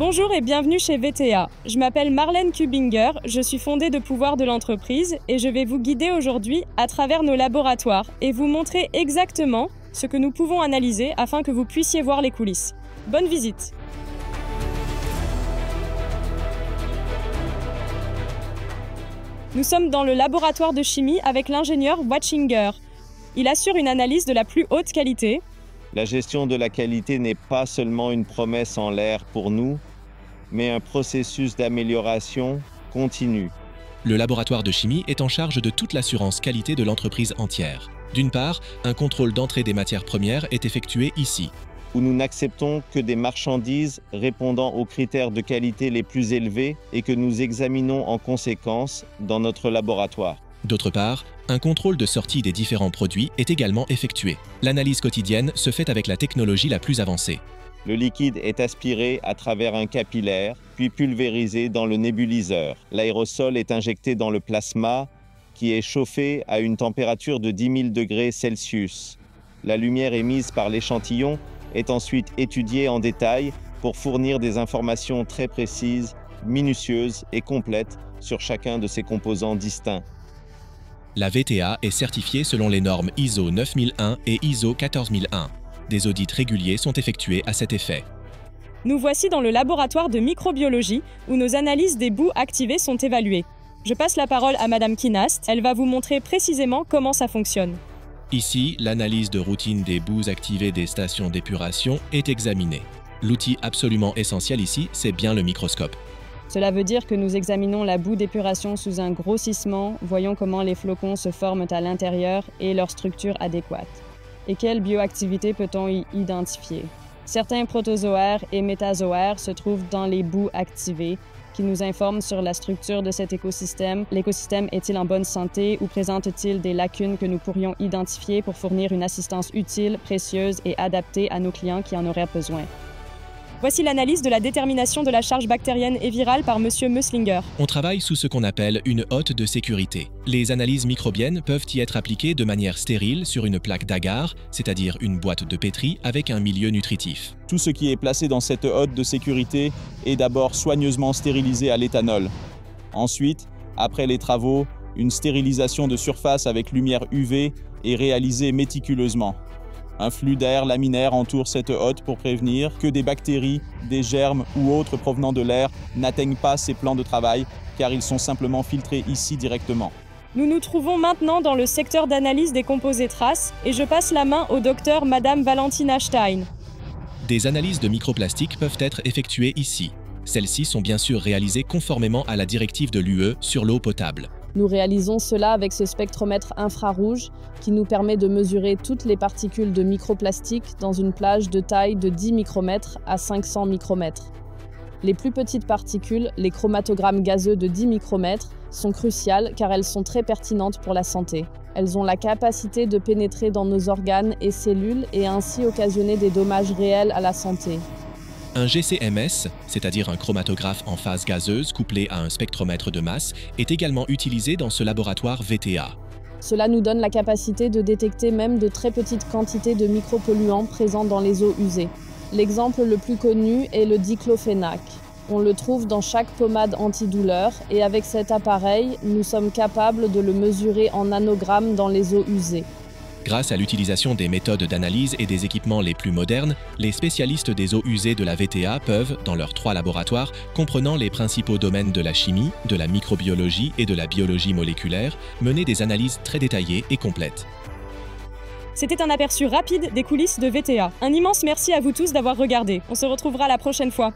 Bonjour et bienvenue chez VTA. Je m'appelle Marlène Kubinger, je suis fondée de pouvoir de l'entreprise et je vais vous guider aujourd'hui à travers nos laboratoires et vous montrer exactement ce que nous pouvons analyser afin que vous puissiez voir les coulisses. Bonne visite! Nous sommes dans le laboratoire de chimie avec l'ingénieur Watchinger. Il assure une analyse de la plus haute qualité. La gestion de la qualité n'est pas seulement une promesse en l'air pour nous, mais un processus d'amélioration continue. Le laboratoire de chimie est en charge de toute l'assurance qualité de l'entreprise entière. D'une part, un contrôle d'entrée des matières premières est effectué ici, où nous n'acceptons que des marchandises répondant aux critères de qualité les plus élevés et que nous examinons en conséquence dans notre laboratoire. D'autre part, un contrôle de sortie des différents produits est également effectué. L'analyse quotidienne se fait avec la technologie la plus avancée. Le liquide est aspiré à travers un capillaire, puis pulvérisé dans le nébuliseur. L'aérosol est injecté dans le plasma, qui est chauffé à une température de 10 000 degrés Celsius. La lumière émise par l'échantillon est ensuite étudiée en détail pour fournir des informations très précises, minutieuses et complètes sur chacun de ces composants distincts. La VTA est certifiée selon les normes ISO 9001 et ISO 14001. Des audits réguliers sont effectués à cet effet. Nous voici dans le laboratoire de microbiologie où nos analyses des boues activées sont évaluées. Je passe la parole à Madame Kinast, elle va vous montrer précisément comment ça fonctionne. Ici, l'analyse de routine des boues activées des stations d'épuration est examinée. L'outil absolument essentiel ici, c'est bien le microscope. Cela veut dire que nous examinons la boue d'épuration sous un grossissement, voyons comment les flocons se forment à l'intérieur et leur structure adéquate. Et quelle bioactivité peut-on y identifier? Certains protozoaires et métazoaires se trouvent dans les boues activées, qui nous informent sur la structure de cet écosystème. L'écosystème est-il en bonne santé ou présente-t-il des lacunes que nous pourrions identifier pour fournir une assistance utile, précieuse et adaptée à nos clients qui en auraient besoin? Voici l'analyse de la détermination de la charge bactérienne et virale par Monsieur Mösslinger. On travaille sous ce qu'on appelle une hotte de sécurité. Les analyses microbiennes peuvent y être appliquées de manière stérile sur une plaque d'agar, c'est-à-dire une boîte de pétri avec un milieu nutritif. Tout ce qui est placé dans cette hotte de sécurité est d'abord soigneusement stérilisé à l'éthanol. Ensuite, après les travaux, une stérilisation de surface avec lumière UV est réalisée méticuleusement. Un flux d'air laminaire entoure cette hotte pour prévenir que des bactéries, des germes ou autres provenant de l'air n'atteignent pas ces plans de travail, car ils sont simplement filtrés ici directement. Nous nous trouvons maintenant dans le secteur d'analyse des composés traces et je passe la main au docteur Madame Valentina Stein. Des analyses de microplastiques peuvent être effectuées ici. Celles-ci sont bien sûr réalisées conformément à la directive de l'UE sur l'eau potable. Nous réalisons cela avec ce spectromètre infrarouge qui nous permet de mesurer toutes les particules de microplastique dans une plage de taille de 10 micromètres à 500 micromètres. Les plus petites particules, les chromatogrammes gazeux de 10 micromètres, sont cruciales car elles sont très pertinentes pour la santé. Elles ont la capacité de pénétrer dans nos organes et cellules et ainsi occasionner des dommages réels à la santé. Un GCMS, c'est-à-dire un chromatographe en phase gazeuse couplé à un spectromètre de masse, est également utilisé dans ce laboratoire VTA. Cela nous donne la capacité de détecter même de très petites quantités de micropolluants présents dans les eaux usées. L'exemple le plus connu est le diclofénac. On le trouve dans chaque pommade antidouleur et avec cet appareil, nous sommes capables de le mesurer en nanogrammes dans les eaux usées. Grâce à l'utilisation des méthodes d'analyse et des équipements les plus modernes, les spécialistes des eaux usées de la VTA peuvent, dans leurs 3 laboratoires, comprenant les principaux domaines de la chimie, de la microbiologie et de la biologie moléculaire, mener des analyses très détaillées et complètes. C'était un aperçu rapide des coulisses de VTA. Un immense merci à vous tous d'avoir regardé. On se retrouvera la prochaine fois.